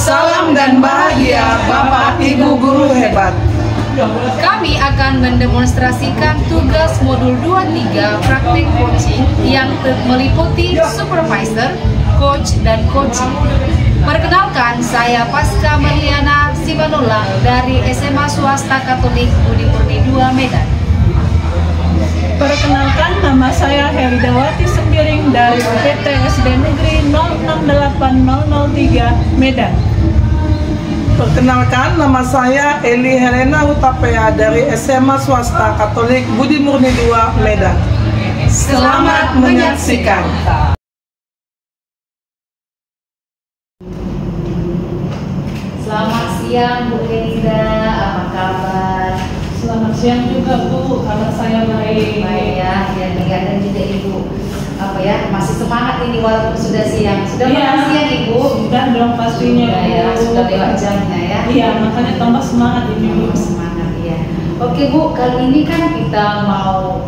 Salam dan bahagia Bapak Ibu Guru hebat. Kami akan mendemonstrasikan tugas modul 23 praktik coaching yang meliputi supervisor, coach, dan coaching. Perkenalkan, saya Pasca Mariana Sibanullah dari SMA Swasta Katolik Budi Murni 2 Medan. Perkenalkan, nama saya Helidawati Sembiring dari UPT SD Negeri 068003 Medan. Perkenalkan, nama saya Eli Helena Hutapea dari SMA Swasta Katolik Budi Murni 2 Medan. Selamat menyaksikan. Selamat siang Bu Elida, apa kabar? Selamat siang juga Bu, kabar saya baik. Baik ya, dan juga Ibu masih semangat ini walaupun sudah siang. Sudah makan siang Ibu? Sudah dong pastinya. Sudah ya, sudah lewat jamnya ya. Iya, makanya tambah semangat ini Bu. Semangat ya. Oke Bu, kali ini kan kita mau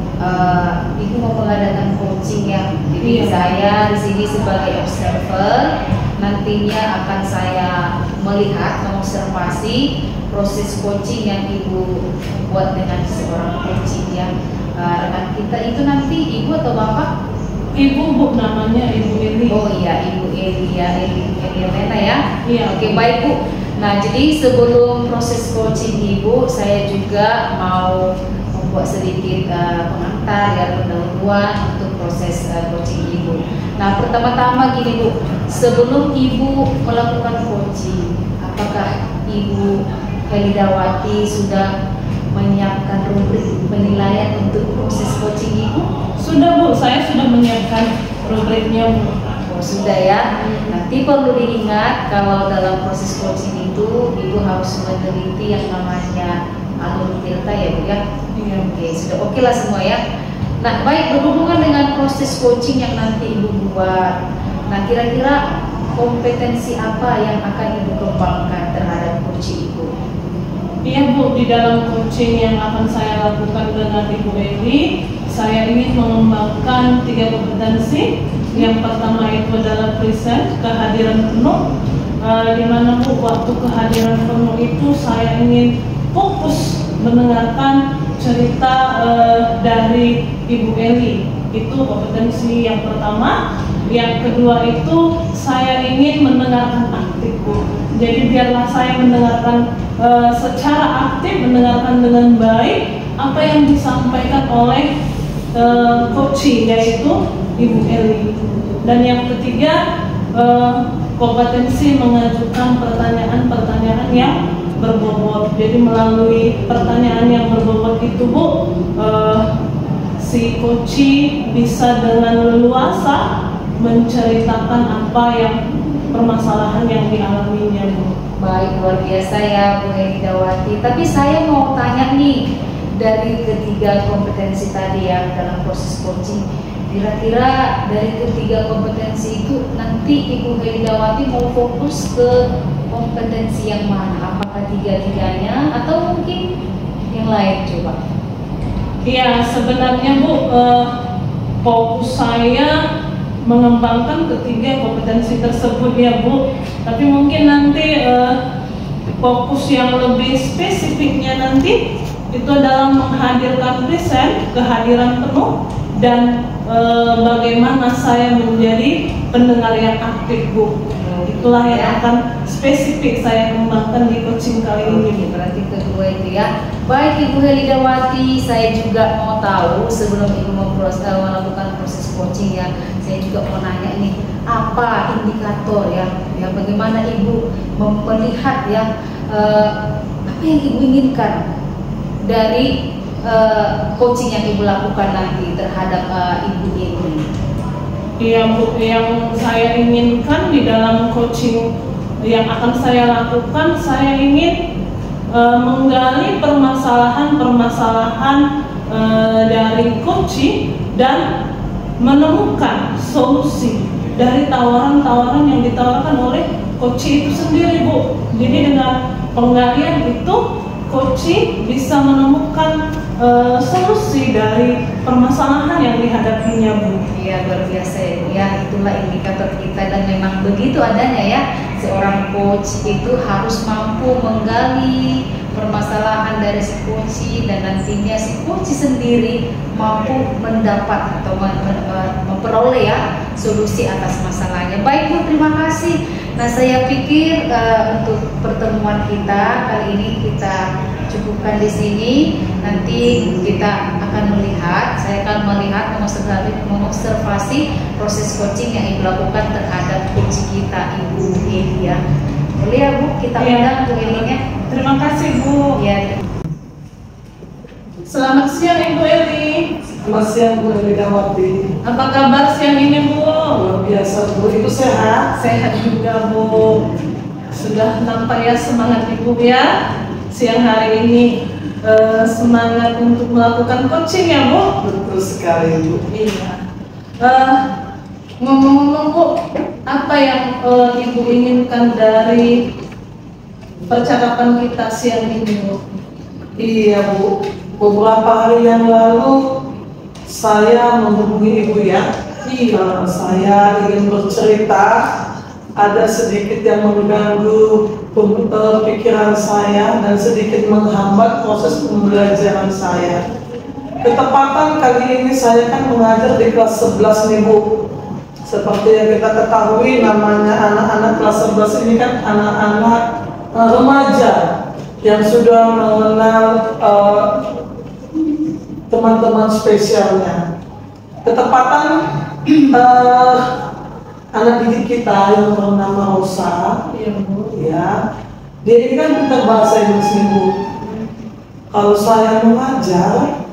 Ibu mau mengadakan coaching ya. Jadi saya di sini sebagai observer, nantinya akan saya melihat, mengobservasi proses coaching yang Ibu buat dengan seorang coaching yang rekan kita itu nanti Ibu atau Bapak? Ibu Bu, namanya Ibu Eli. Oh iya, Ibu Eli ya, Eli Helena ya. Iya. Oke, baik Bu. Nah, jadi sebelum proses coaching Ibu, saya juga mau membuat sedikit pengantar ya, pendahuluan untuk proses coaching Ibu. Nah, pertama-tama gini Bu, sebelum Ibu melakukan coaching, apakah Ibu Helidawati sudah menyiapkan rubrik penilaian untuk proses coaching Ibu? Sudah Bu, saya sudah menyiapkan rubriknya Bu. Oh, sudah ya. Nanti perlu diingat kalau dalam proses coaching itu Ibu harus meneliti yang namanya alur delta ya Bu ya. Iya. Oke, sudah oke lah semua ya. Nah, baik, berhubungan dengan proses coaching yang nanti Ibu buat. Nah, kira-kira kompetensi apa yang akan Ibu kembangkan terhadap coaching Ibu? Iya Bu, di dalam coaching yang akan saya lakukan dengan Ibu Eli, saya ingin mengembangkan 3 kompetensi. Yang pertama itu adalah present, kehadiran penuh. Di mana Bu, waktu kehadiran penuh itu saya ingin fokus mendengarkan cerita dari Ibu Eli. Itu kompetensi yang pertama. Yang kedua itu saya ingin mendengarkan aktif Bu. Jadi biarlah saya mendengarkan secara aktif, mendengarkan dengan baik apa yang disampaikan oleh coaching, yaitu Ibu Eli. Dan yang ketiga, kompetensi mengajukan pertanyaan-pertanyaan yang berbobot. Jadi melalui pertanyaan yang berbobot itu Bu, si coaching bisa dengan leluasa menceritakan apa yang permasalahan yang dialaminya Bu. Baik, luar biasa ya Bu Helidawati. Tapi saya mau tanya nih, dari ketiga kompetensi tadi ya dalam proses coaching, kira-kira dari ketiga kompetensi itu nanti Ibu Helidawati mau fokus ke kompetensi yang mana? Apakah tiga-tiganya atau mungkin yang lain coba? Iya, sebenarnya Bu, fokus saya mengembangkan ketiga kompetensi tersebut ya Bu. Tapi mungkin nanti fokus yang lebih spesifiknya nanti itu adalah menghadirkan present, kehadiran penuh, dan bagaimana saya menjadi pendengar yang aktif Bu. Itulah yang akan spesifik saya kembangkan di coaching kali ini. Berarti kedua itu ya. Baik Ibu Helidawati, saya juga mau tahu sebelum Ibu melakukan proses coaching ya, saya juga mau nanya nih, apa indikator ya bagaimana Ibu melihat ya apa yang Ibu inginkan dari coaching yang Ibu lakukan nanti terhadap Ibu ini? Iya Bu, yang saya inginkan di dalam coaching yang akan saya lakukan, saya ingin menggali permasalahan-permasalahan dari coaching dan menemukan solusi dari tawaran-tawaran yang ditawarkan oleh coaching itu sendiri Bu. Jadi dengan penggalian itu coaching bisa menemukan solusi dari permasalahan yang dihadapinya Bu. Iya, luar biasa ya, itulah indikator kita dan memang begitu adanya ya. seorang coach itu harus mampu menggali permasalahan dari si coach dan nantinya si coach sendiri mampu mendapat atau memperoleh ya solusi atas masalahnya. Baik Bu, terima kasih. Nah, saya pikir untuk pertemuan kita kali ini kita cukupkan di sini. Nanti kita akan melihat, saya akan melihat mengobservasi proses coaching yang Ibu lakukan terhadap coach kita Ibu Eli ya. Boleh ya Bu, kita undang Bu Elinya. Terima kasih Bu. Ya. Selamat siang Ibu Eli. Selamat siang Bu Elidawati. Apa kabar siang ini Bu? Luar biasa Bu, Ibu sehat? Sehat juga Bu. Sudah nampak ya semangat Ibu ya. Siang hari ini semangat untuk melakukan coaching ya Bu. Betul sekali Bu. Iya. Ngomong-ngomong Bu, apa yang Ibu inginkan dari percakapan kita siang ini Bu? Iya Bu, beberapa hari yang lalu saya menghubungi Ibu ya. Iya. Saya ingin bercerita, ada sedikit yang mengganggu pikiran saya dan sedikit menghambat proses pembelajaran saya. Ketepatan kali ini saya kan mengajar di kelas 11 nih Bu. Seperti yang kita ketahui, namanya anak-anak kelas 11 ini kan anak-anak remaja yang sudah mengenal teman-teman spesialnya. Ketepatan anak didik kita yang bernama Rosa, Iya Bu. ya, dia ini kan pintar bahasa Inggris nih Bu. Kalau saya mengajar,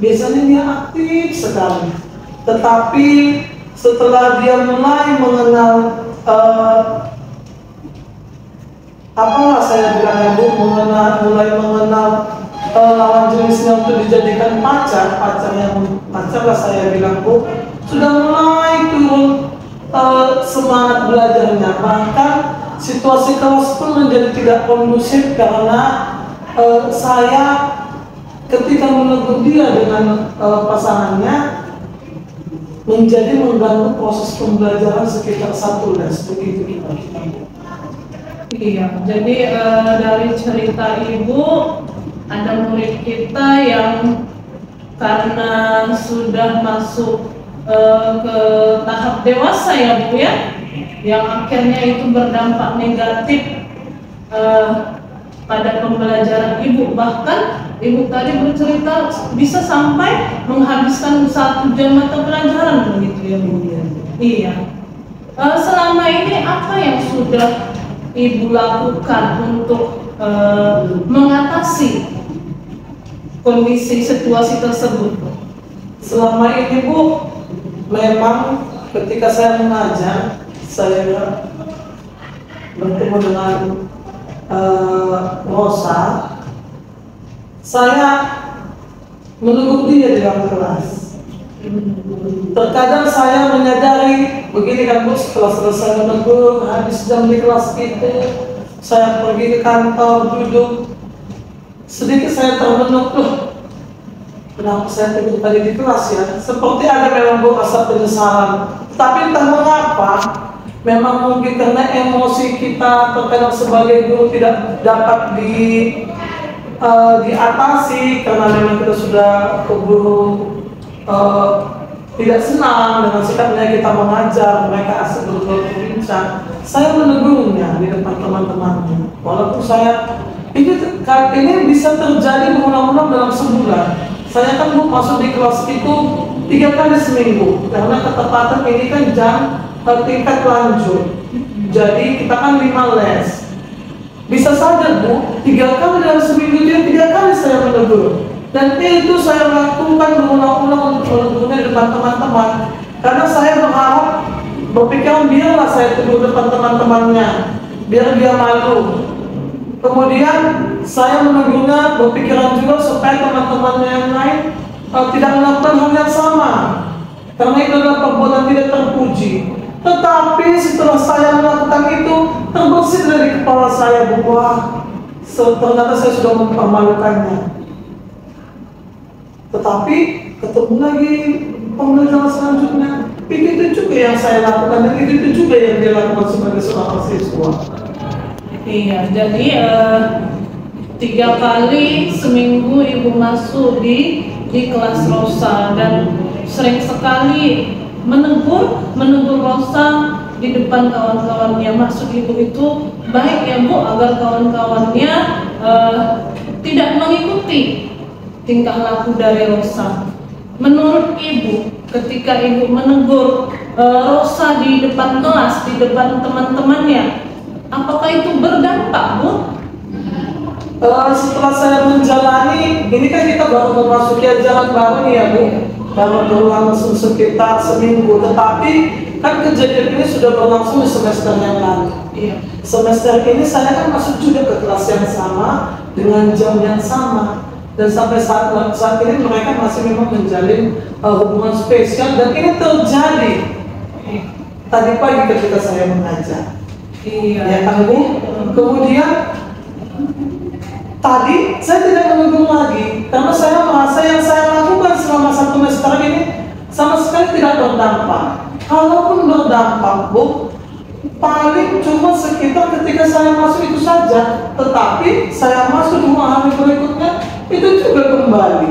biasanya dia aktif sekali. Tetapi setelah dia mulai mengenal apalah saya bilangnya Bu, mulai mengenal lawan jenisnya untuk dijadikan pacar lah saya bilang Bu, sudah mulai turun semangat belajarnya. Bahkan situasi kelas pun menjadi tidak kondusif karena saya ketika menegur dia dengan pasangannya menjadi mengganggu proses pembelajaran sekitar 1 les begitu kita. Iya, jadi dari cerita Ibu, ada murid kita yang karena sudah masuk ke tahap dewasa ya Bu ya, yang akhirnya itu berdampak negatif pada pembelajaran Ibu. Bahkan Ibu tadi bercerita bisa sampai menghabiskan 1 jam mata pelajaran begitu ya Bu. Iya. Selama ini apa yang sudah Ibu lakukan untuk mengatasi kondisi situasi tersebut? Selama ini Bu, memang ketika saya mengajar, saya bertemu dengan Rosa, saya menegur dia di dalam kelas. Terkadang saya menyadari begini kan Bu, setelah selesai menegur, habis jam di kelas itu, saya pergi ke kantor, duduk, sedikit saya termenung, kenapa saya tegur tadi di kelas ya? Seperti ada memang Bu rasa penyesalan. Tapi entah mengapa, memang mungkin karena emosi kita terkadang sebagai guru tidak dapat diatasi karena memang kita sudah keburu tidak senang dengan sikapnya kita mengajar, mereka asik berbincang. Saya menegurnya di depan teman-temannya. Walaupun saya ini bisa terjadi berulang-ulang dalam sebulan. Saya kan Bu masuk di kelas itu 3 kali seminggu karena ketepatan ini kan jam tingkat lanjut. Jadi kita kan 5 les. Bisa saja Bu, 3 kali dalam seminggu dia 3 kali saya menegur. Dan itu saya lakukan berulang-ulang untuk menegurnya di depan teman-teman. Karena saya berpikiran biarlah saya tegur depan teman-temannya, biar dia malu. Kemudian saya menegurnya berpikiran juga supaya teman-temannya yang lain tidak melakukan hal yang sama. Karena itu adalah perbuatan tidak terpuji. Tetapi setelah saya melakukan itu, terbersih dari kepala saya bahwa ternyata saya sudah mempermalukannya. Tetapi ketemu lagi pembelajaran selanjutnya, itu juga yang saya lakukan dan itu juga yang dia lakukan sebagai seorang siswa. Iya, jadi 3 kali seminggu ibu masuk di kelas Rosa dan sering sekali menegur Rosa di depan kawan-kawannya. Maksud ibu itu baik ya Bu, agar kawan-kawannya tidak mengikuti tingkah laku dari Rosa. Menurut ibu, ketika ibu menegur Rosa di depan kelas, di depan teman-temannya, apakah itu berdampak, Bu? Setelah saya menjalani, ini kan kita baru memasuki jalan baru nih ya Bu, baru berlangsung sekitar seminggu, tetapi kan kejadian ini sudah berlangsung di semester yang lalu. Iya. Semester ini saya kan masuk juga ke kelas yang sama dengan jam yang sama, dan sampai saat ini mereka masih memang menjalin hubungan spesial, dan ini terjadi tadi pagi ketika saya mengajar. Iya. Ya kan Bu? Kemudian tadi saya tidak menegur lagi karena saya merasa yang saya lakukan selama 1 semester ini sama sekali tidak berdampak. Kalaupun berdampak Bu, paling cuma sekitar ketika saya masuk itu saja, tetapi saya masuk 2 hari berikutnya itu juga kembali.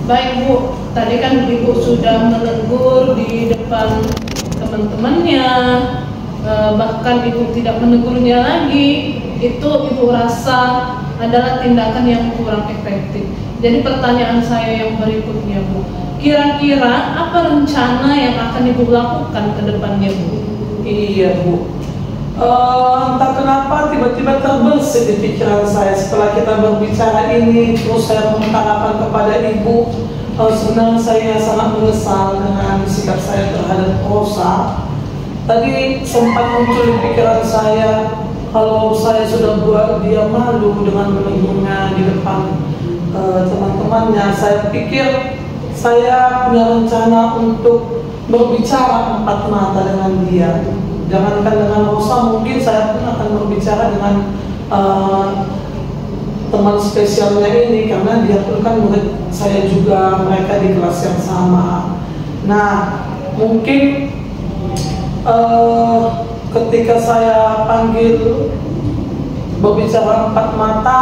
Baik Bu, tadi kan ibu sudah menegur di depan teman-temannya, bahkan ibu tidak menegurnya lagi. Itu ibu rasa adalah tindakan yang kurang efektif. Jadi pertanyaan saya yang berikutnya Bu, kira-kira apa rencana yang akan ibu lakukan ke depannya Bu? Iya Bu, entah kenapa tiba-tiba terbesit di pikiran saya setelah kita berbicara ini. Terus saya mengutarakan kepada ibu, sebenarnya saya sangat menyesal dengan sikap saya terhadap Rosa. Tadi sempat muncul di pikiran saya, kalau saya sudah buat dia malu dengan menegurnya di depan teman-temannya, saya pikir saya punya rencana untuk berbicara 4 mata dengan dia. Jangankan dengan Rosa, mungkin saya pun akan berbicara dengan teman spesialnya ini, karena dia pun kan murid saya juga, mereka di kelas yang sama. Nah, mungkin ketika saya panggil berbicara 4 mata,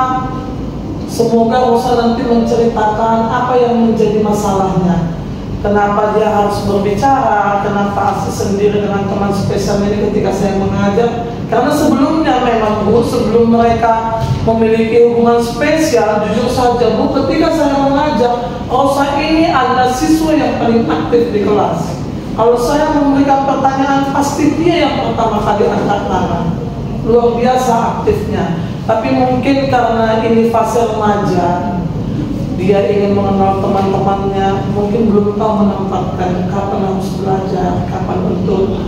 semoga Rosa nanti menceritakan apa yang menjadi masalahnya. Kenapa dia harus berbicara, kenapa asik sendiri dengan teman spesial ini ketika saya mengajar. Karena sebelumnya memang Bu, sebelum mereka memiliki hubungan spesial, jujur saja Bu, ketika saya mengajar, Rosa ini adalah siswa yang paling aktif di kelas. Kalau saya memberikan pertanyaan, pasti dia yang pertama kali angkat tangan. Luar biasa aktifnya. Tapi mungkin karena ini fase remaja, dia ingin mengenal teman-temannya, mungkin belum tahu menempatkan kapan harus belajar, kapan untuk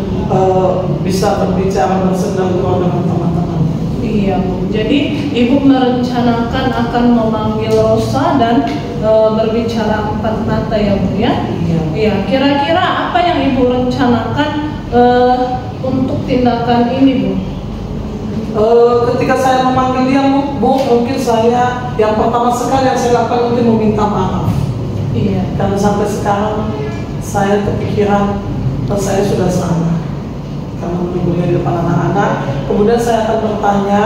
bisa berbicara bersendal dengan teman-teman. Iya Bu, jadi ibu merencanakan akan memanggil Rosa dan berbicara 4 mata ya Bu ya? Iya. Kira-kira apa yang ibu rencanakan untuk tindakan ini Bu? Ketika saya memanggil dia Bu, mungkin saya yang pertama sekali yang saya lakukan mungkin meminta maaf. Iya. Karena sampai sekarang saya kepikiran saya sudah salah karena menegurnya di depan anak-anak. Kemudian saya akan bertanya,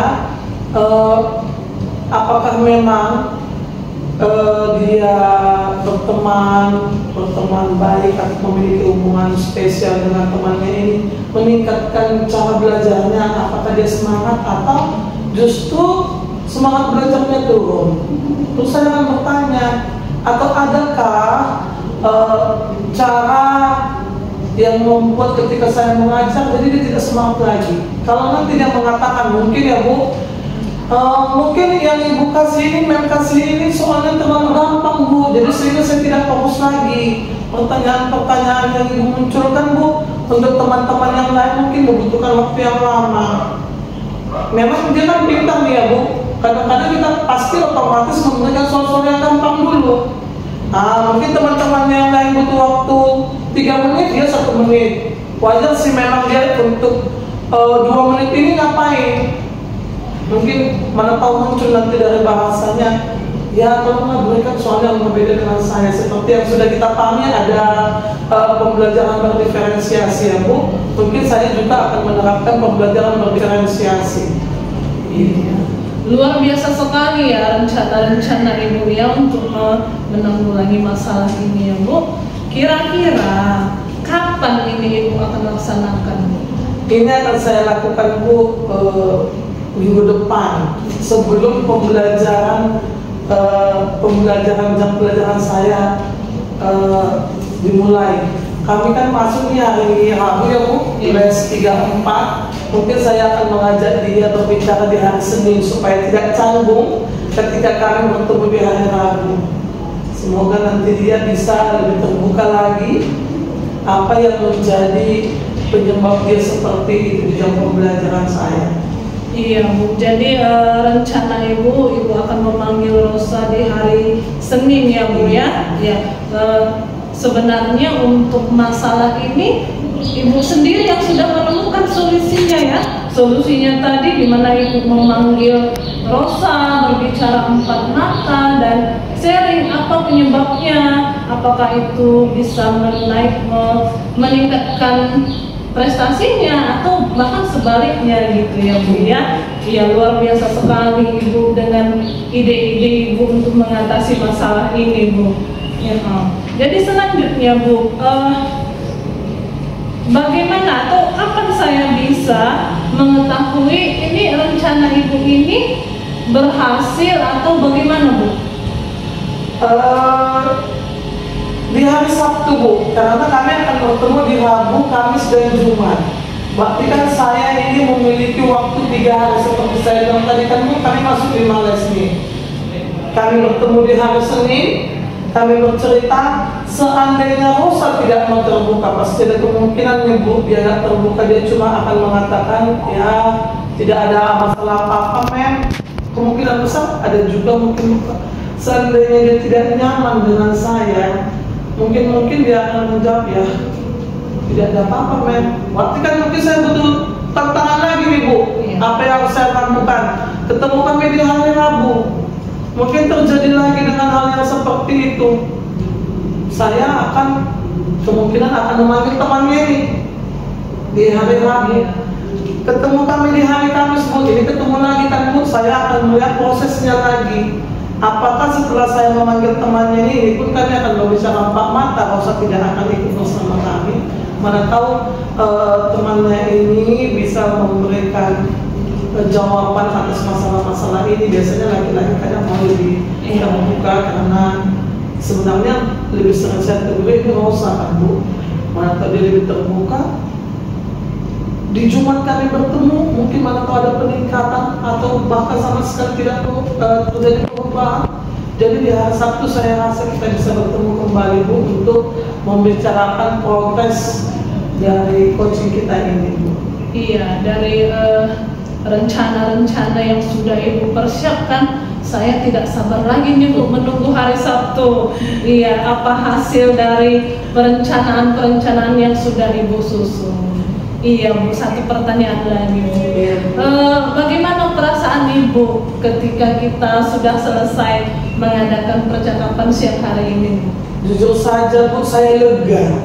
apakah memang dia berteman baik atau memiliki hubungan spesial dengan temannya ini meningkatkan cara belajarnya, apakah dia semangat atau justru semangat belajarnya turun. Terus saya akan bertanya, atau adakah cara yang membuat ketika saya mengajar jadi dia tidak semangat lagi. Kalau nanti dia mengatakan mungkin ya Bu, mungkin yang ibu kasih ini, kasih ini soalnya terlalu gampang Bu, jadi sehingga saya tidak fokus lagi. Pertanyaan-pertanyaan yang ibu munculkan Bu, untuk teman-teman yang lain mungkin membutuhkan waktu yang lama. Memang dia kan pintar nih ya Bu, kadang-kadang kita pasti otomatis memberikan soal-soal yang gampang dulu. Mungkin teman-teman yang lain butuh waktu 3 menit, dia 1 menit. Wajar sih memang dia untuk 2 menit ini ngapain. Mungkin mana tahu muncul nanti dari bahasanya, Ya, tolonglah berikan soalnya yang berbeda dengan saya. Seperti yang sudah kita pahami ada pembelajaran berdiferensiasi ya Bu. Mungkin saya juga akan menerapkan pembelajaran berdiferensiasi. Iya. Luar biasa sekali ya rencana-rencana Ibu ya untuk menanggulangi masalah ini ya Bu. Kira-kira kapan ini Ibu akan laksanakan Bu? Ini akan saya lakukan Bu minggu depan sebelum pembelajaran jam pelajaran saya dimulai. Kami kan masuknya hari Rabu ya Bu, les 3-4. Mungkin saya akan mengajak dia berbicara di hari Senin supaya tidak canggung ketika kami bertemu di hari Rabu. Semoga nanti dia bisa lebih terbuka lagi apa yang menjadi penyebab dia seperti itu di jam pembelajaran saya. Iya Bu, jadi rencana Ibu akan memanggil Rosa di hari Senin ya Bu ya. Ya, sebenarnya untuk masalah ini Ibu sendiri yang sudah menemukan solusinya ya. Solusinya tadi di mana Ibu memanggil Rosa berbicara 4 mata dan sharing apa penyebabnya, apakah itu bisa meningkatkan prestasinya atau bahkan sebaliknya gitu ya Bu ya. Ya luar biasa sekali Ibu dengan ide-ide Ibu untuk mengatasi masalah ini Bu ya. Jadi selanjutnya Bu, bagaimana atau kapan saya bisa mengetahui ini rencana Ibu ini berhasil atau bagaimana Bu? Di hari Sabtu Bu, karena kami akan bertemu di Rabu, Kamis dan Jumat. Berarti kan saya ini memiliki waktu 3 hari seperti saya bilang tadi kan Bu, kami masuk 5 les nih. Kami bertemu di hari Senin, kami bercerita. Seandainya Rosa tidak mau terbuka, pasti ada kemungkinan nih Bu, dia tidak terbuka, dia cuma akan mengatakan ya tidak ada masalah apa-apa Mem. Kemungkinan besar ada juga mungkin seandainya dia tidak nyaman dengan saya, mungkin dia akan menjawab ya tidak ada apa-apa Mem. Berarti kan mungkin saya butuh tantangan lagi nih Bu. Apa yang harus saya lakukan? Ketemu kami di hari Rabu, mungkin terjadi lagi dengan hal yang seperti itu. Saya akan kemungkinan akan memanggil teman Mary di hari Rabu. Ketemu kami di hari Kamis Bu, ini ketemu lagi kan Bu, saya akan melihat prosesnya lagi. Apakah setelah saya memanggil temannya ini pun kami akan berbicara 4 mata, Rosa tidak akan ikut bersama kami. Mana tahu temannya ini bisa memberikan jawaban atas masalah-masalah ini. Biasanya laki-laki kadang mau lebih terbuka karena sebenarnya lebih sering saya tegur ini Rosa kan Bu. Mana tahu dia lebih terbuka. Di Jumat kami bertemu, mungkin mana tahu ada peningkatan atau bahkan sama sekali tidak terjadi perubahan. Jadi di hari Sabtu saya rasa kita bisa bertemu kembali Bu untuk membicarakan progres dari coaching kita ini Bu. Iya, dari rencana-rencana yang sudah Ibu persiapkan, saya tidak sabar lagi nih Bu menunggu hari Sabtu. Iya, apa hasil dari perencanaan-perencanaan yang sudah Ibu susun. Iya Bu, satu pertanyaan lagi Bu. Bagaimana perasaan Ibu ketika kita sudah selesai mengadakan percakapan siang hari ini Bu? Jujur saja Bu, saya lega.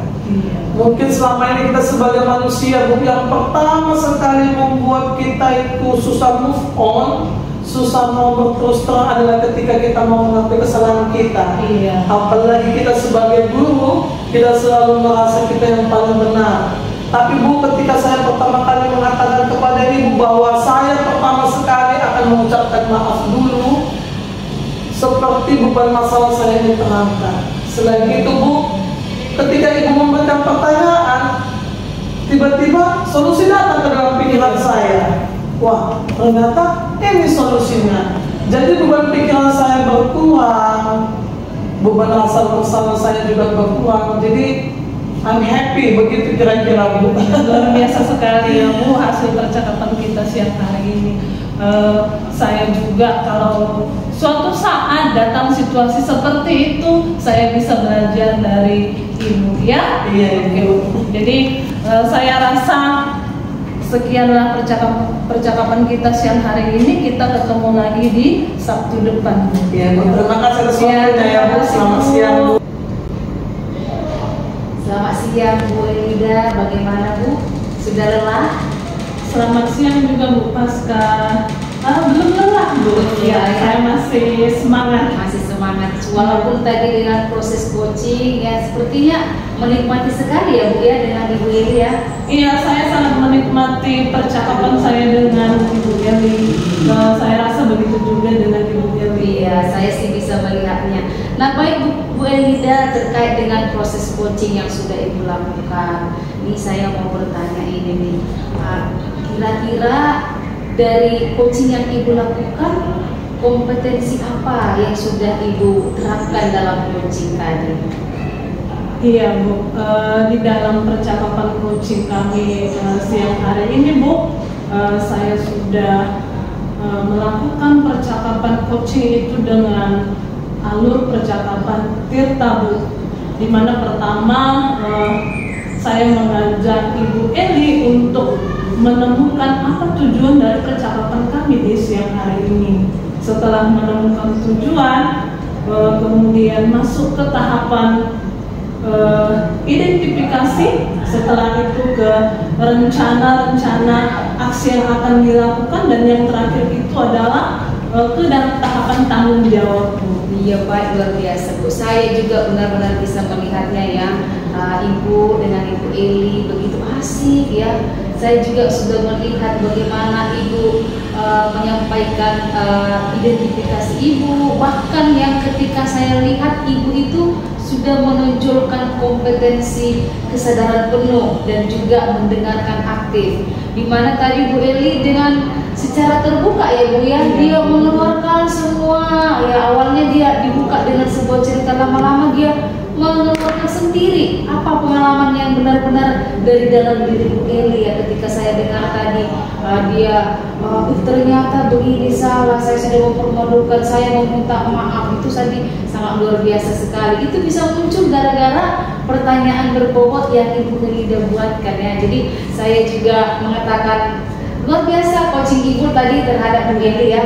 Mungkin selama ini kita sebagai manusia Bu, yang pertama sekali membuat kita itu susah move on, susah mau berterus terang adalah ketika kita mau mengakui kesalahan kita. Apalagi kita sebagai guru, kita selalu merasa kita yang paling benar. Tapi Bu, ketika saya pertama kali mengatakan kepada Ibu bahwa saya pertama sekali akan mengucapkan maaf dulu, seperti beban masalah saya diterangkan. Selain itu Bu, ketika Ibu memberikan pertanyaan, tiba-tiba solusi datang ke dalam pikiran saya. Wah, ternyata ini solusinya. Jadi beban pikiran saya berkurang, beban rasa bersalah saya juga berkurang. Jadi I'm happy, begitu kira-kira Bu. Luar biasa sekali ya Bu hasil percakapan kita siang hari ini. Saya juga kalau suatu saat datang situasi seperti itu, saya bisa belajar dari Ibu ya. Iya, Oke Bu. Jadi saya rasa sekianlah percakapan kita siang hari ini. Kita ketemu lagi di Sabtu depan. Ya, Bu, terima kasih atas waktunya ya, Bu. Selamat siang, Bu. Selamat siang Bu Elida, bagaimana Bu? Sudah lelah? Selamat siang juga Bu Pasca. Belum lelah Bu, Iya, saya masih semangat. Masih semangat, walaupun tadi dengan proses coaching ya sepertinya menikmati sekali ya Bu ya dengan Ibu Eli ya. Iya, saya sangat menikmati percakapan saya dengan Ibu Eli. Saya rasa begitu juga dengan Ibu Eli. Iya, saya sih bisa melihatnya. Nah baik Bu Elida, terkait dengan proses coaching yang sudah Ibu lakukan, ini saya mau bertanya ini nih, kira-kira dari coaching yang Ibu lakukan, kompetensi apa yang sudah Ibu terapkan dalam coaching tadi? Iya Bu, di dalam percakapan coaching kami siang hari ini Bu, saya sudah melakukan percakapan coaching itu dengan alur percakapan Tirta Bu, di mana pertama saya mengajak Ibu Eli untuk menemukan apa tujuan dari percakapan kami di siang hari ini. Setelah menemukan tujuan, kemudian masuk ke tahapan identifikasi, setelah itu ke rencana-rencana aksi yang akan dilakukan, dan yang terakhir itu adalah ke dalam tahapan tanggung jawab. Iya Pak, luar biasa Bu. Saya juga benar-benar bisa melihatnya ya, Ibu dengan Ibu Eli begitu asik ya. Saya juga sudah melihat bagaimana Ibu menyampaikan identifikasi Ibu, bahkan yang ketika saya lihat Ibu itu sudah menonjolkan kompetensi kesadaran penuh dan juga mendengarkan aktif. Dimana tadi Bu Eli dengan secara terbuka ya Bu ya, dia mengeluarkan semua ya, awalnya dia dibuka dengan sebuah cerita, lama-lama dia mengeluarkan sendiri apa pengalaman yang benar-benar dari dalam diri Bu Eli ya. Ketika saya dengar tadi dia ternyata begini salah, saya sudah mempermalukan, saya meminta maaf, itu tadi sangat luar biasa sekali. Itu bisa muncul gara-gara pertanyaan berbobot yang Ibu Eli sudah buatkan ya. Jadi saya juga mengatakan luar biasa coaching Ibu tadi terhadap Bu Eli ya.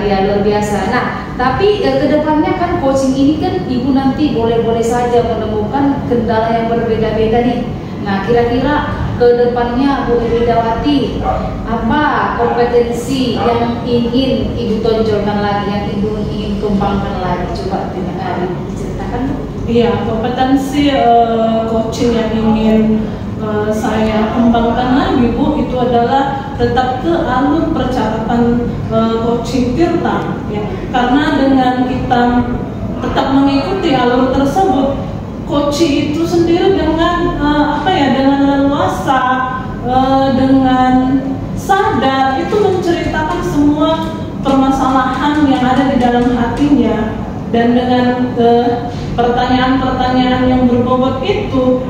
Ya luar biasa. Nah, tapi kedepannya kan coaching ini kan Ibu nanti boleh-boleh saja menemukan kendala yang berbeda-beda nih. Nah, kira-kira kedepannya Bu Elidawati, apa kompetensi yang ingin Ibu tonjolkan lagi, yang Ibu ingin kembangkan lagi? Coba diceritakan Bu. Iya, kompetensi coaching yang ingin saya kembangkan lagi Bu, itu adalah tetap ke alur percakapan coaching Tirta ya. Karena dengan kita tetap mengikuti alur tersebut, coaching itu sendiri dengan dengan leluasa, dengan sadar itu menceritakan semua permasalahan yang ada di dalam hatinya, dan dengan pertanyaan-pertanyaan yang berbobot itu,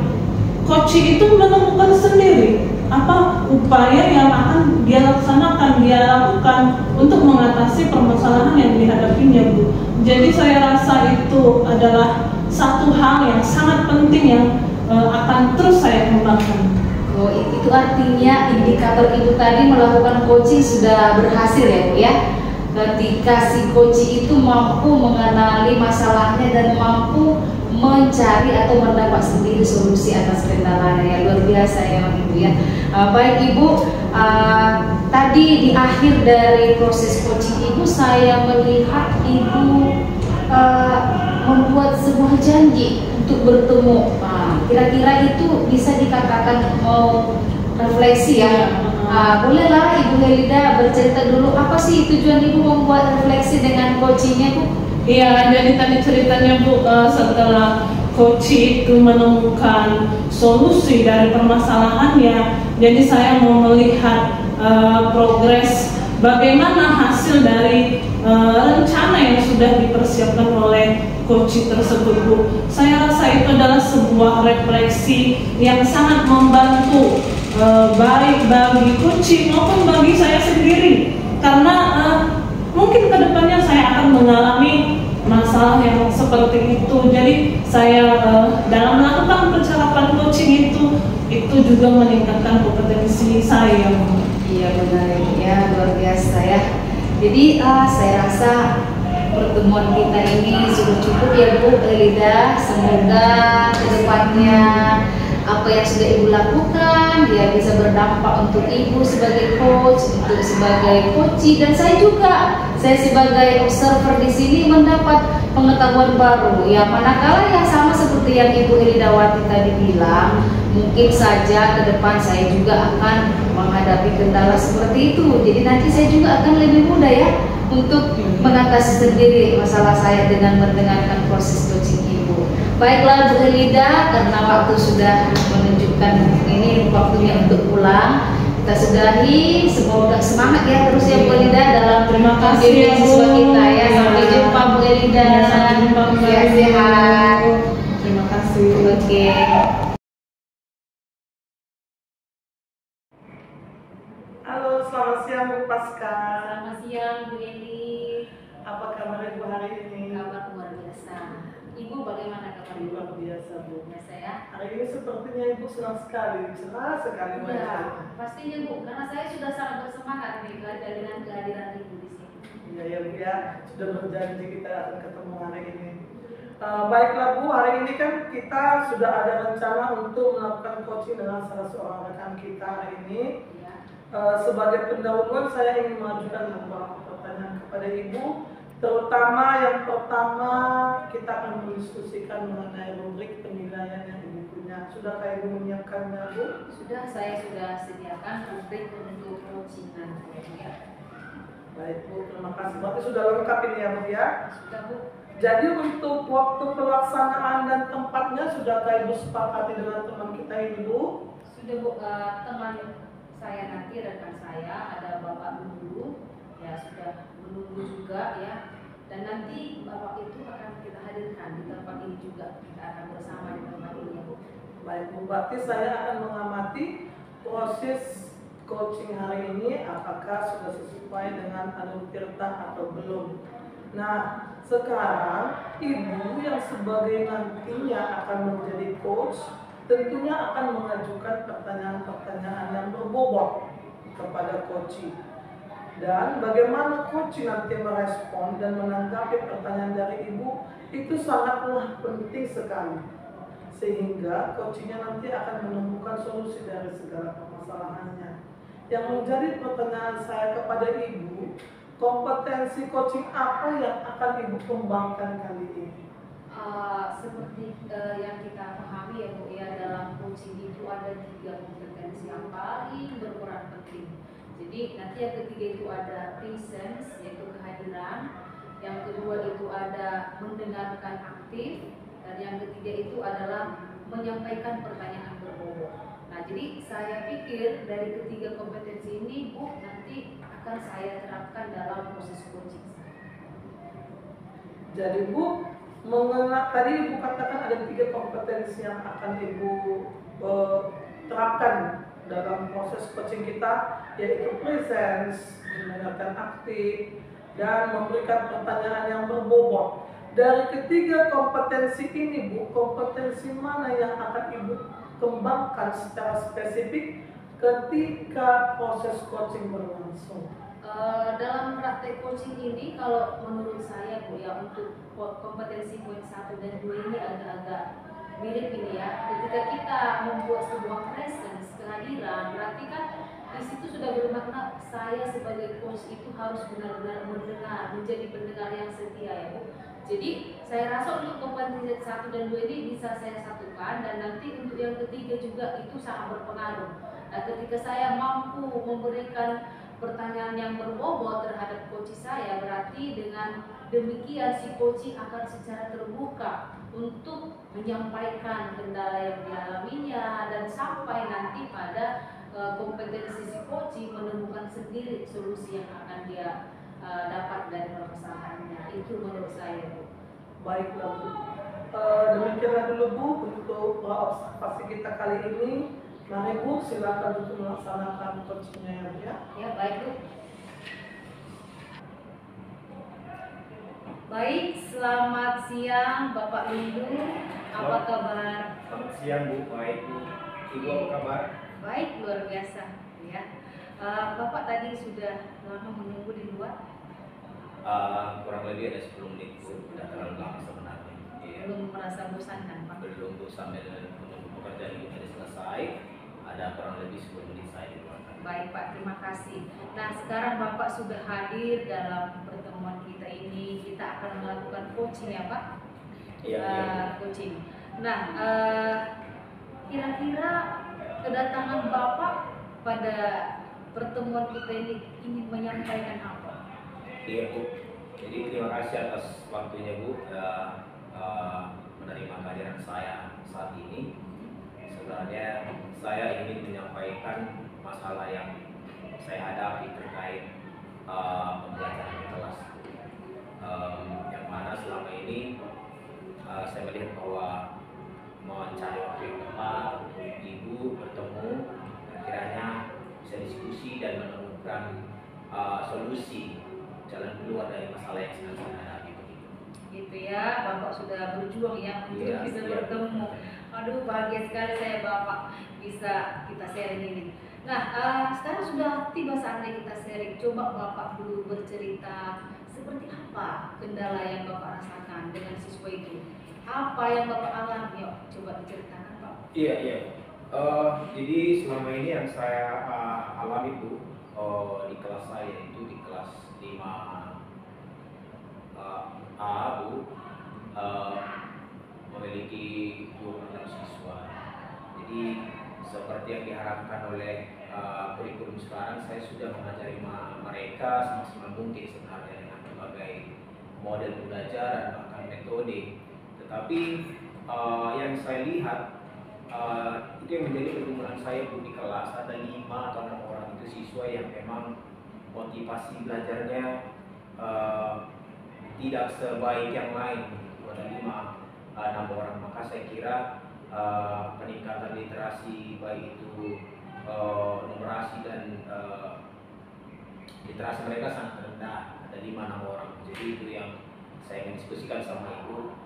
coaching itu menemukan sendiri apa upaya yang akan dia lakukan untuk mengatasi permasalahan yang dihadapinya Bu. Jadi saya rasa itu adalah satu hal yang sangat penting yang akan terus saya kembangkan. Oh, itu artinya indikator Ibu tadi melakukan coaching sudah berhasil ya Bu ya. Ketika si coaching itu mampu mengenali masalahnya dan mampu mencari atau mendapat sendiri solusi atas kendalanya, ya luar biasa ya Ibu ya. Baik Ibu, tadi di akhir dari proses coaching Ibu, saya melihat Ibu membuat sebuah janji untuk bertemu. Kira-kira itu bisa dikatakan mau refleksi ya. Bolehlah Ibu Elida bercerita dulu, apa sih tujuan Ibu membuat refleksi dengan coachingnya Bu? Iya, jadi tadi ceritanya Bu, setelah coaching itu menemukan solusi dari permasalahannya, jadi saya mau melihat progres bagaimana hasil dari rencana yang sudah dipersiapkan oleh coaching tersebut Bu. Saya rasa itu adalah sebuah refleksi yang sangat membantu, baik bagi coaching maupun bagi saya sendiri, karena mungkin kedepannya saya akan mengalami masalah yang seperti itu. Jadi saya dalam melakukan percakapan coaching itu juga meningkatkan kompetensi saya, Bu. Iya benar ya, luar biasa ya. Jadi saya rasa pertemuan kita ini sudah cukup ya Bu Elida. Semoga kedepannya apa yang sudah Ibu lakukan ya bisa berdampak untuk Ibu sebagai coach, untuk sebagai coachee, dan saya juga, saya sebagai observer di sini mendapat pengetahuan baru ya. Manakala yang sama seperti yang Ibu Elidawati tadi bilang, mungkin saja ke depan saya juga akan menghadapi kendala seperti itu. Jadi nanti saya juga akan lebih mudah ya untuk mengatasi sendiri masalah saya dengan mendengarkan proses coaching Ibu. Baiklah Bu Elida, karena waktu sudah menunjukkan ini waktunya untuk pulang, kita sudahi. Semoga semangat ya terus ya Bu Elida dalam Terima kasih ya, Bu. siswa kita ya. Sampai jumpa Bu Elida. Ya, sampai jumpa kembali. Ya, sehat. Terima kasih. Oke. Halo, selamat siang Bu Pasca. Selamat siang Bu Eli. Apa kabar Ibu hari ini? Kabar luar biasa. Ibu bagaimana kabar Ibu? Luar biasa Bu. Biasa ya. Hari ini sepertinya Ibu senang sekali, cerah sekali Ya, wajahnya. pastinya Bu, karena saya sudah sangat bersemangat nih dengan kehadiran Ibu di sini. Iya ya Bu ya, sudah berjanji kita akan ketemu hari ini. Baiklah Bu, hari ini kan kita sudah ada rencana untuk melakukan coaching dengan salah seorang rekan kita hari ini. Ya. Sebagai pendahuluan saya ingin mengajukan beberapa pertanyaan kepada Ibu. Terutama yang pertama kita akan mendiskusikan mengenai rubrik penilaian yang Ibu punya. Sudahkah Ibu menyiapkannya Bu? Sudah, saya sudah sediakan rubrik untuk coaching nanti ya. Baik Bu, terima kasih. Berarti sudah lengkap ini ya Bu ya? Sudah Bu. Jadi untuk waktu pelaksanaan dan tempatnya sudahkah Ibu sepakati dengan teman kita ini Bu? Sudah Bu, teman saya nanti, rekan saya ada Bapak Lulu ya, sudah menunggu juga ya. Dan nanti Bapak itu akan kita hadirkan di tempat ini juga. Kita akan bersama di tempat ini ya Bu. Baik Bu, berarti saya akan mengamati proses coaching hari ini apakah sudah sesuai dengan Anu Tirta atau belum. Nah, sekarang Ibu yang sebagai nantinya akan menjadi coach tentunya akan mengajukan pertanyaan-pertanyaan yang berbobot kepada coaching. Dan bagaimana coach nanti merespon dan menanggapi pertanyaan dari Ibu itu sangatlah penting sekali. Sehingga coachingnya nanti akan menemukan solusi dari segala permasalahannya. Yang menjadi pertanyaan saya kepada Ibu, kompetensi coaching apa yang akan Ibu kembangkan kali ini? Seperti yang kita pahami ya Bu ya, dalam coaching itu ada 3 kompetensi yang paling berperan penting. Jadi nanti yang ketiga itu ada presence, yaitu kehadiran. Yang kedua itu ada mendengarkan aktif, dan yang ketiga itu adalah menyampaikan pertanyaan berbobot. Nah, jadi saya pikir dari ketiga kompetensi ini Bu nanti akan saya terapkan dalam proses coaching saya. Jadi Bu, tadi Ibu katakan ada 3 kompetensi yang akan Ibu terapkan dalam proses coaching kita, yaitu presence, mendengarkan aktif, dan memberikan pertanyaan yang berbobot. Dari ketiga kompetensi ini Bu, kompetensi mana yang akan Ibu kembangkan secara spesifik ketika proses coaching berlangsung? Dalam praktek coaching ini, kalau menurut saya Bu ya, untuk kompetensi poin 1 dan 2 ini agak-agak mirip ini ya. Ketika kita membuat sebuah presence, kehadiran, berarti kan di situ sudah bermakna saya sebagai coach itu harus benar-benar mendengar, menjadi pendengar yang setia ya Bu. Jadi saya rasa untuk kompetensi 1 dan 2 ini bisa saya satukan, dan nanti untuk yang ketiga juga itu sangat berpengaruh. Nah, ketika saya mampu memberikan pertanyaan yang berbobot terhadap coach saya, berarti dengan demikian si coach akan secara terbuka untuk menyampaikan kendala yang dialaminya, dan sampai nanti pada kompetensi si coach menemukan sendiri solusi yang akan dia dapat dari permasalahannya. Itu menurut saya Bu. Baiklah Bu, demikianlah dulu Bu untuk observasi kita kali ini. Mari Bu, silakan untuk melaksanakan coachingnya ya. Ya, baik Bu. Baik, selamat siang Bapak Lindu. Apa kabar? Selamat siang Bu, baik Bu. Ibu apa kabar? Baik, luar biasa ya. Bapak tadi sudah lama menunggu di luar? Kurang lebih ada 10 menit, sudah terlalu lama sebenarnya. Iya. Belum merasa bosan kan Pak? Belum sampai menunggu pekerjaan ibu tadi selesai, ada kurang lebih 10 menit saya di luar. Baik Pak, terima kasih. Nah sekarang Bapak sudah hadir dalam pertemuan kita ini, kita akan melakukan coaching ya Pak? Iya. Coaching. Nah, kira-kira kedatangan Bapak pada pertemuan kita ini ingin menyampaikan apa? Iya Bu, jadi terima kasih atas waktunya Bu menerima kehadiran saya saat ini. Sebenarnya saya ingin menyampaikan masalah yang saya hadapi terkait pembelajaran di kelas. Yang mana selama ini saya melihat bahwa mencari waktu yang tepat untuk ibu bertemu, kiranya bisa diskusi dan menemukan solusi jalan keluar dari masalah yang sedang saya hadapi begitu. Gitu ya, Bapak sudah berjuang ya untuk Iya, bisa iya. bertemu. Aduh bahagia sekali saya Bapak bisa kita sharing ini. Nah, sekarang sudah tiba saatnya kita sharing. Coba Bapak dulu bercerita seperti apa kendala yang Bapak rasakan dengan siswa itu. Apa yang Bapak alami? Yuk, coba diceritakan Pak. Iya, iya. Jadi selama ini yang saya alami Bu, di kelas saya itu di kelas 5 A Bu, memiliki 26 siswa. Jadi seperti yang diharapkan oleh kurikulum sekarang, saya sudah mengajari mereka semaksimal mungkin sebenarnya dengan berbagai model pembelajaran bahkan metode. Tetapi yang saya lihat itu yang menjadi pergumulan saya Bu, di kelas ada 5 atau 6 orang itu siswa yang memang motivasi belajarnya tidak sebaik yang lain. Ada 5-6 orang, maka saya kira peningkatan literasi baik itu numerasi dan literasi mereka sangat rendah, ada 5-6 orang. Jadi itu yang saya ingin diskusikan sama ibu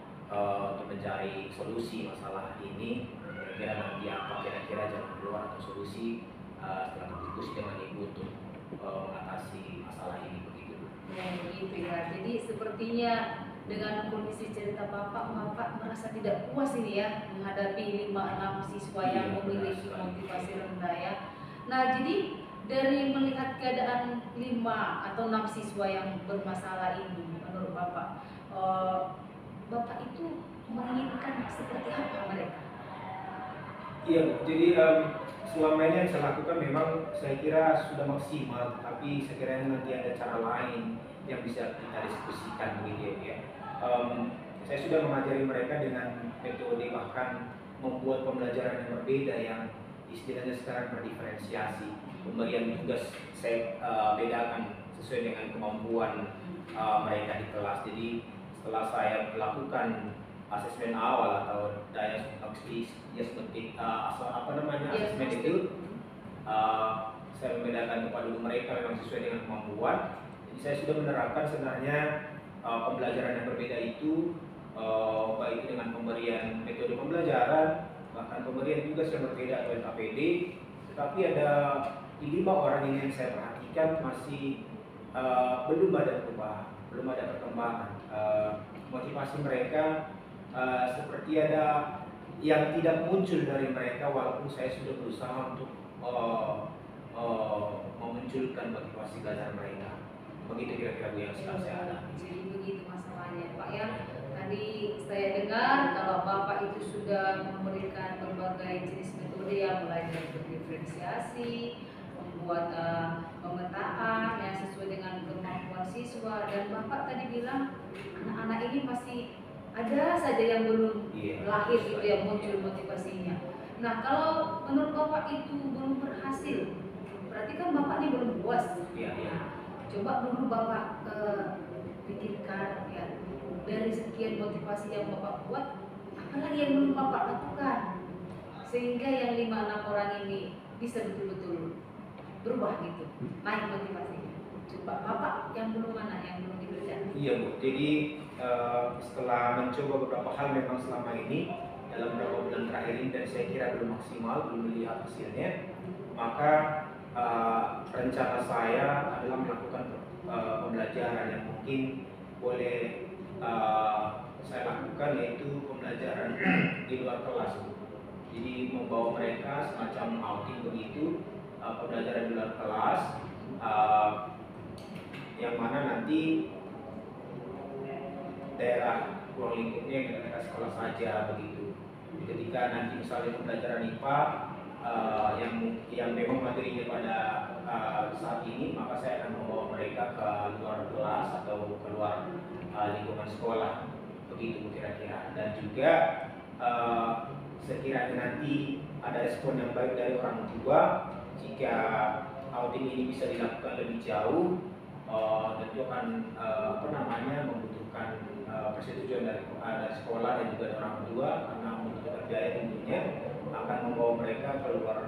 untuk mencari solusi masalah ini. Kira-kira nanti apa kira-kira jalan keluar atau solusi setelah berdiskusi dengan ibu untuk mengatasi masalah ini begitu. Ya begitu ya. Jadi sepertinya dengan kondisi cerita Bapak merasa tidak puas ini ya menghadapi 5-6 siswa yang memiliki motivasi rendah ya. Nah jadi dari melihat keadaan 5 atau 6 siswa yang bermasalah ini, menurut Bapak, Bapak itu menginginkan seperti apa mereka? Iya Bu, jadi selama ini yang saya lakukan memang saya kira sudah maksimal, tapi sekiranya nanti ada cara lain yang bisa kita diskusikan begitu ya. Saya sudah mengajari mereka dengan metode bahkan membuat pembelajaran yang berbeda yang istilahnya sekarang berdiferensiasi. Pemberian tugas saya bedakan sesuai dengan kemampuan mereka di kelas. Jadi setelah saya melakukan asesmen awal atau diagnostik asesmen itu, saya membedakan kepada mereka memang sesuai dengan kemampuan. Jadi saya sudah menerapkan sebenarnya pembelajaran yang berbeda itu, baik itu dengan pemberian metode pembelajaran, bahkan pemberian tugas yang berbeda atau LKPD. Tetapi ada 5 orang ini yang saya perhatikan masih belum ada perubahan, belum ada perkembangan. Motivasi mereka seperti ada yang tidak muncul dari mereka, walaupun saya sudah berusaha untuk memunculkan motivasi belajar mereka. Begitu kira-kira Bu yang sedang saya alami. Jadi begitu masalahnya Pak ya. Tadi saya dengar kalau Bapak itu sudah memberikan berbagai jenis metode yang mulai dari berdiferensiasi, membuat pemetaan yang sesuai dengan kemampuan siswa, dan Bapak tadi bilang anak-anak ini masih ada saja yang belum lahir itu yang muncul motivasinya. Nah kalau menurut Bapak itu belum berhasil, berarti kan Bapak ini belum puas. Iya. Coba dulu Bapak pikirkan ya, dari sekian motivasi yang Bapak buat, apalagi yang belum Bapak lakukan sehingga yang 5-6 orang ini bisa betul-betul berubah gitu, naik motivasinya. Coba Bapak yang belum mana yang belum dikerjakan? Iya Bu, jadi setelah mencoba beberapa hal memang selama ini dalam beberapa bulan terakhir ini dan saya kira belum maksimal, belum melihat hasilnya, maka rencana saya adalah melakukan pembelajaran yang mungkin boleh saya lakukan, yaitu pembelajaran di luar kelas. Jadi membawa mereka semacam outing begitu, pembelajaran di luar kelas, yang mana nanti daerah ruang lingkupnya daerah sekolah saja begitu. Ketika nanti misalnya pembelajaran IPA yang memang materinya pada saat ini, maka saya akan membawa mereka ke luar kelas atau keluar lingkungan sekolah begitu kira-kira. Dan juga sekiranya nanti ada respon yang baik dari orang tua, jika outing ini bisa dilakukan lebih jauh, tentu akan membutuhkan persetujuan dari sekolah dan juga dari orang tua, karena membutuhkan biaya tentunya, akan membawa mereka keluar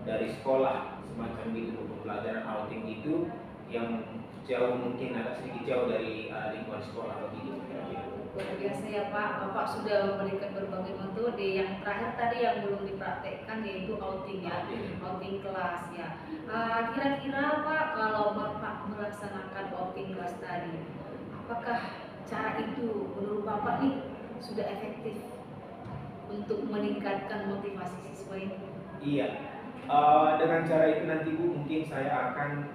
dari sekolah semacam gitu, pembelajaran outing itu yang jauh, mungkin agak sedikit jauh dari lingkungan sekolah begitu kira-kira. Luar biasa ya Pak, Bapak sudah memberikan berbagai metode. Yang terakhir tadi yang belum dipraktekkan yaitu outing ya, outing kelas ya. Kira-kira Pak, kalau Bapak melaksanakan outing kelas tadi, apakah cara itu menurut Bapak nih sudah efektif untuk meningkatkan motivasi siswa ini? Iya, dengan cara itu nanti Bu, mungkin saya akan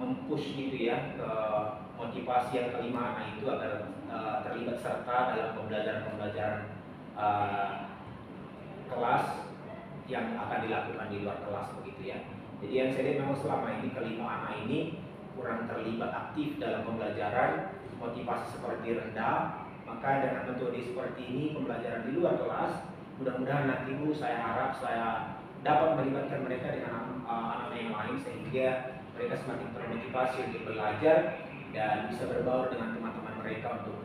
mempush gitu ya ke motivasi yang kelima anak itu agar terlibat serta dalam pembelajaran kelas yang akan dilakukan di luar kelas begitu ya. Jadi yang saya lihat memang selama ini kelima anak ini kurang terlibat aktif dalam pembelajaran, motivasi seperti rendah. Maka dengan metode seperti ini, pembelajaran di luar kelas, mudah-mudahan nanti Bu, saya harap saya dapat melibatkan mereka dengan anak-anak yang lain sehingga mereka semakin termotivasi untuk belajar dan bisa berbaur dengan teman-teman mereka untuk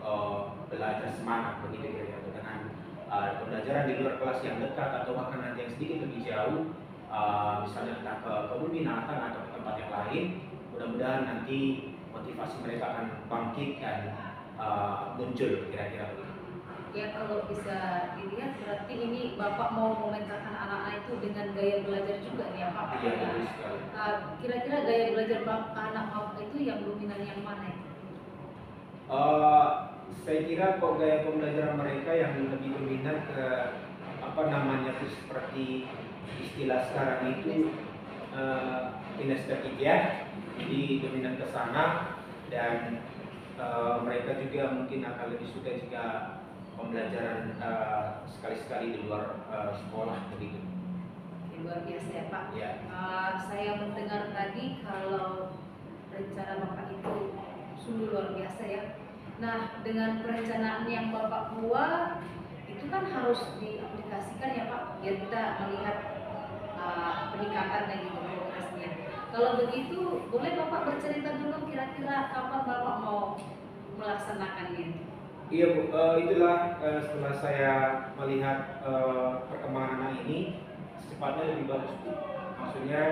belajar semangat begitu kira-kira. Dengan pembelajaran di luar kelas yang dekat atau bahkan nanti yang sedikit lebih jauh, misalnya entah ke kebun binatang atau ke tempat yang lain, mudah-mudahan nanti motivasi mereka akan bangkit dan muncul kira-kira begitu. Ya, kalau bisa dilihat berarti ini Bapak mau mementarkan anak-anak itu dengan gaya belajar juga nih ya Pak? Iya, betul sekali. Kira-kira gaya belajar anak Bapak itu yang dominan yang mana itu? Saya kira kok gaya pembelajaran mereka yang lebih dominan ke seperti istilah sekarang itu kinestetik ya, jadi dominan ke sana, dan mereka juga mungkin akan lebih suka jika pembelajaran sekali-sekali di luar sekolah begitu. Luar biasa ya Pak. Ya. Saya mendengar tadi kalau rencana Bapak itu sungguh luar biasa ya. Nah, dengan perencanaan yang Bapak buat itu kan harus diaplikasikan ya Pak, biar kita melihat peningkatan dan gitu progresnya. Kalau begitu, boleh Bapak bercerita dulu kira-kira kapan Bapak mau melaksanakannya? Iya Bu, itulah setelah saya melihat perkembangan anak ini, secepatnya lebih bagus Bu. Maksudnya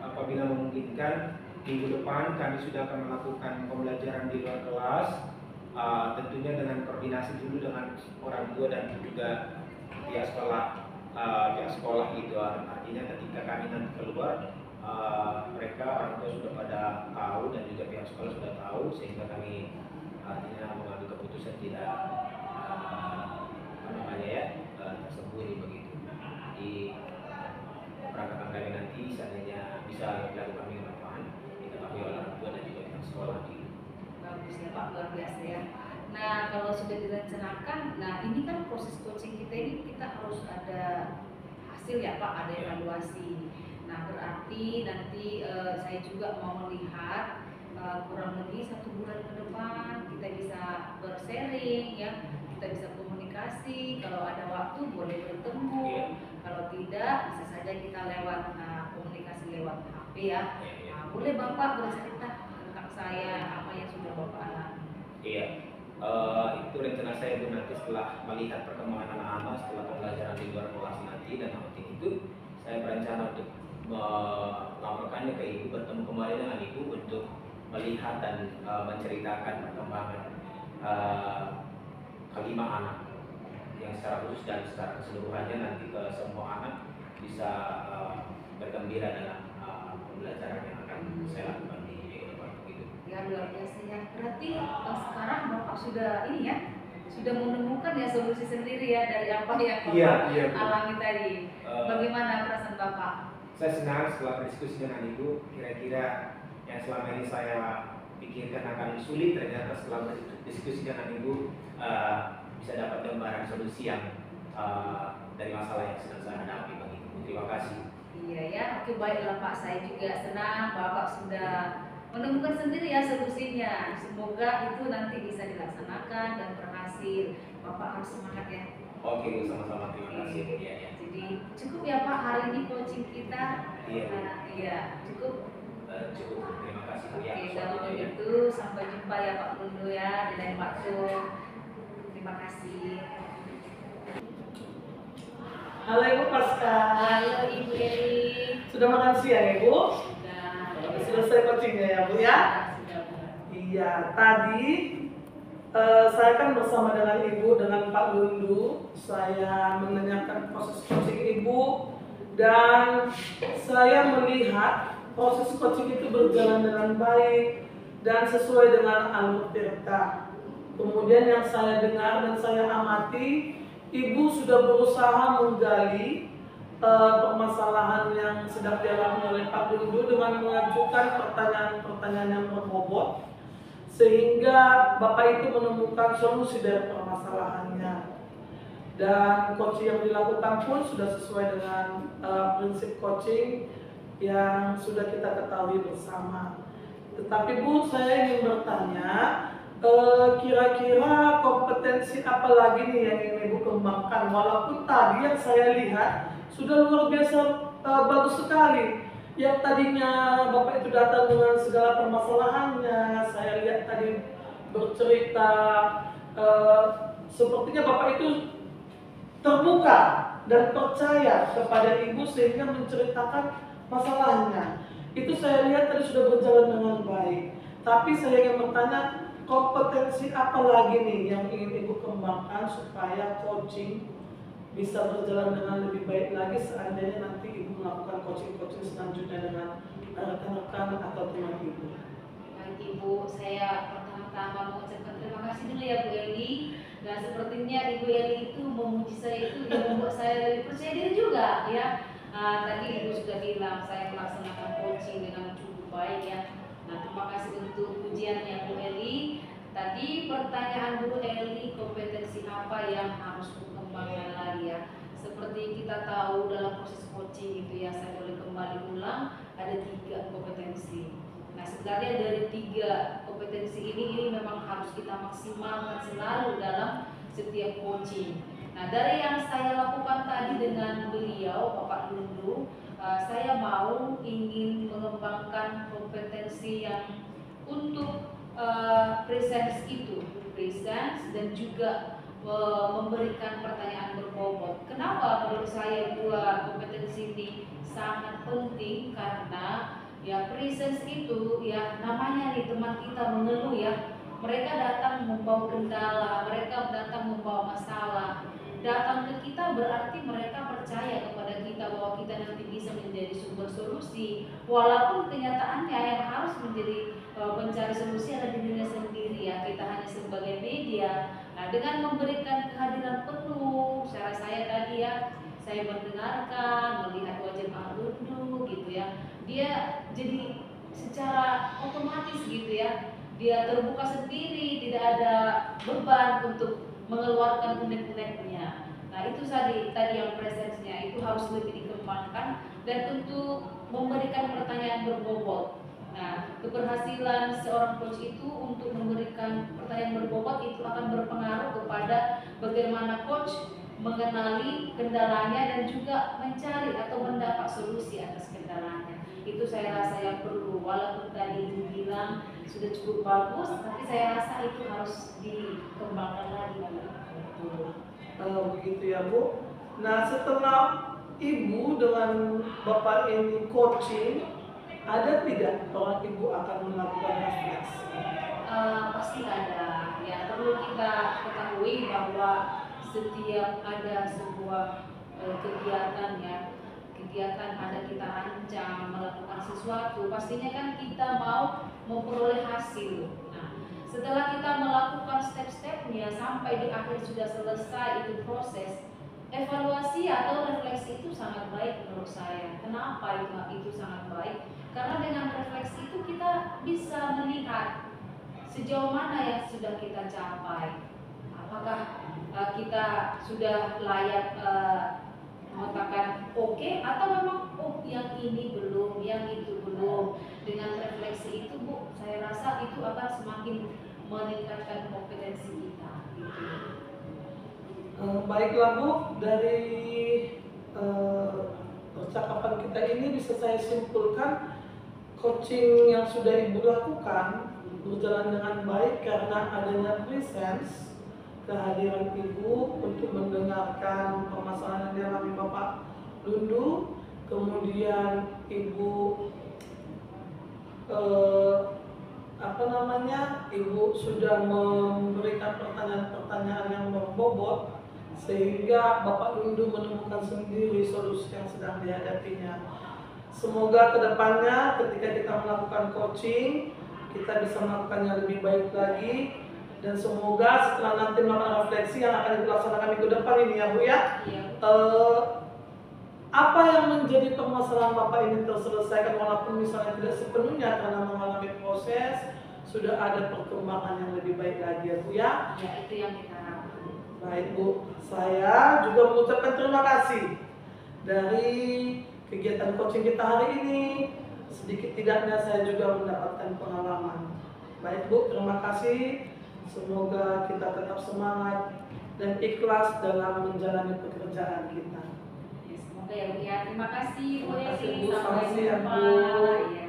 apabila memungkinkan, minggu depan kami sudah akan melakukan pembelajaran di luar kelas, tentunya dengan koordinasi dulu dengan orang tua dan juga pihak sekolah gitu. Artinya ketika kami nanti keluar, mereka orang tua sudah pada tahu dan juga pihak sekolah sudah tahu, sehingga kami artinya mengambil keputusan tidak tersembunyi begitu. Di perangkatan kami nanti seandainya bisa dilakukan minggu depan, diketahui oleh orang tua dan juga pihak sekolah gitu. Bagus ya Pak, luar biasa ya. Nah, kalau sudah direncanakan, nah ini kan proses coaching kita ini kita harus ada hasil ya Pak, ada evaluasi. Nah, berarti nanti saya juga mau melihat kurang lebih 1 bulan ke depan kita bisa bersharing ya, kita bisa komunikasi. Kalau ada waktu boleh bertemu, kalau tidak bisa saja kita lewat komunikasi lewat HP ya. Nah, boleh Bapak bercerita tentang saya apa yang sudah Bapak alami? Iya, itu rencana saya Bu, nanti setelah melihat perkembangan anak-anak setelah pembelajaran di luar kelas nanti dan outing itu, saya berencana untuk melaporkannya ke Ibu, bertemu kembali dengan Ibu untuk melihat dan menceritakan perkembangan kelima anak yang secara khusus dan secara keseluruhannya nanti ke semua anak bisa bergembira dalam pembelajaran yang akan saya lakukan di minggu depan begitu. Ya luar biasa ya. Berarti sekarang Bapak sudah ini ya, sudah menemukan ya solusi sendiri ya dari apa yang Bapak alami tadi. Bagaimana perasaan Bapak? Saya senang setelah berdiskusi dengan Ibu, kira-kira yang selama ini saya pikirkan akan sulit ternyata setelah berdiskusi dengan Ibu bisa dapat gambaran solusi yang dari masalah yang sedang saya hadapi bagi Ibu. Terima kasih. Iya ya, oke baiklah Pak, saya juga senang Bapak sudah menemukan sendiri ya solusinya. Semoga itu nanti bisa dilaksanakan dan berhasil. Bapak harus semangat ya. Oke Bu, sama-sama, terima kasih. Iya, ya. Jadi cukup ya Pak hari ini coaching kita. Iya. Iya cukup. Cukup, terima kasih. Oke, kalau begitu sampai jumpa ya Pak Mundu ya di lain waktu. Terima kasih. Halo Ibu Pasca. Halo Ibu Eli. Sudah makan siang Ibu? Sudah. Selesai coachingnya ya Bu ya? Sudah. Iya, tadi saya kan bersama dengan Ibu, dengan Pak Lundu, saya menanyakan proses coaching Ibu dan saya melihat proses coaching itu berjalan dengan baik dan sesuai dengan alur Tirta. Kemudian yang saya dengar dan saya amati, Ibu sudah berusaha menggali permasalahan yang sedang dialami oleh Pak Lundu dengan mengajukan pertanyaan-pertanyaan yang berbobot, sehingga Bapak itu menemukan solusi dari permasalahannya. Dan coaching yang dilakukan pun sudah sesuai dengan prinsip coaching yang sudah kita ketahui bersama. Tetapi Bu, saya ingin bertanya, kira-kira kompetensi apa lagi nih yang ingin Ibu kembangkan? Walaupun tadi yang saya lihat sudah luar biasa bagus sekali. Yang tadinya Bapak itu datang dengan segala permasalahannya, saya lihat tadi bercerita, sepertinya Bapak itu terbuka dan percaya kepada Ibu sehingga menceritakan masalahnya. Itu saya lihat tadi sudah berjalan dengan baik. Tapi saya ingin bertanya, kompetensi apa lagi nih yang ingin Ibu kembangkan supaya coaching bisa berjalan dengan lebih baik lagi seandainya nanti Ibu melakukan coaching-coaching selanjutnya dengan rekan-rekan atau teman Ibu. Baik Ibu, saya pertama-tama mengucapkan terima kasih dulu ya Bu Eli. Dan sepertinya Ibu Eli itu memuji saya itu yang membuat saya lebih percaya diri juga ya. Tadi Ibu sudah bilang saya melaksanakan coaching dengan cukup baik ya. Nah terima kasih untuk pujiannya Bu Eli. Tadi pertanyaan Bu Eli, kompetensi apa yang harus kembangkan lagi ya. Seperti kita tahu dalam proses coaching itu ya, saya boleh kembali ulang, ada 3 kompetensi. Nah sebenarnya dari 3 kompetensi ini memang harus kita maksimalkan selalu dalam setiap coaching. Nah dari yang saya lakukan tadi dengan beliau Bapak Lundu, saya ingin mengembangkan kompetensi yang untuk presence itu, presence dan juga memberikan pertanyaan berbobot. Kenapa menurut saya 2 kompetensi ini sangat penting? Karena ya presence itu ya namanya nih teman kita mengeluh ya. Mereka datang membawa kendala, mereka datang membawa masalah. Datang ke kita berarti mereka percaya kepada kita bahwa kita nanti bisa menjadi sumber solusi. Walaupun kenyataannya yang harus menjadi pencari solusi ada di dirinya sendiri ya. Kita hanya sebagai media. Nah dengan memberikan kehadiran penuh, cara saya tadi ya, saya mendengarkan, melihat wajah Pak Lundu gitu ya. Dia jadi secara otomatis gitu ya. Dia terbuka sendiri, tidak ada beban untuk mengeluarkan unek-uneknya. Nah itu tadi yang presence-nya itu harus lebih dikembangkan dan untuk memberikan pertanyaan berbobot. Nah keberhasilan seorang coach itu untuk memberikan pertanyaan berbobot itu akan berpengaruh kepada bagaimana coach mengenali kendalanya dan juga mencari atau mendapat solusi atas kendalanya. Itu saya rasa yang perlu, walaupun tadi dibilang sudah cukup bagus, tapi saya rasa itu harus dikembangkan lagi. Begitu ya Bu. Nah setelah Ibu dengan Bapak ini coaching, ada tidak orang Ibu akan melakukan refleksi? Pasti ada. Ya perlu kita ketahui bahwa setiap ada sebuah kegiatan ya, kegiatan ada kita ancam melakukan sesuatu, pastinya kan kita mau memperoleh hasil. Nah, setelah kita melakukan step-stepnya sampai di akhir sudah selesai itu proses, evaluasi atau refleksi itu sangat baik menurut saya. Kenapa itu sangat baik? Karena dengan refleksi itu kita bisa melihat sejauh mana yang sudah kita capai. Apakah kita sudah layak mengatakan oke, atau memang yang ini belum, yang itu belum. Dengan refleksi itu Bu, saya rasa itu akan semakin meningkatkan kompetensi kita. Baiklah Bu, dari percakapan kita ini bisa saya simpulkan coaching yang sudah Ibu lakukan berjalan dengan baik karena adanya presence, kehadiran Ibu untuk mendengarkan permasalahan yang dialami Bapak Lundu, kemudian Ibu Ibu sudah memberikan pertanyaan-pertanyaan yang berbobot sehingga Bapak Lundu menemukan sendiri solusi yang sedang dihadapinya. Semoga kedepannya ketika kita melakukan coaching kita bisa melakukannya lebih baik lagi, dan semoga setelah nanti melakukan refleksi yang akan dilaksanakan minggu depan ini ya Bu ya, apa yang menjadi permasalahan Bapak ini terselesaikan walaupun misalnya tidak sepenuhnya karena mengalami proses, sudah ada perkembangan yang lebih baik lagi ya Bu ya. Ya, itu yang kita harapkan. Baik Bu, saya juga mengucapkan terima kasih dari kegiatan coaching kita hari ini. Sedikit tidaknya saya juga mendapatkan pengalaman. Baik Bu, terima kasih. Semoga kita tetap semangat dan ikhlas dalam menjalani pekerjaan kita. Ya, semoga ya Bu ya. Terima kasih Bu Terima kasih, Yesi. Bu. Sampai Selamat siang, jumpa. Bu. Ya.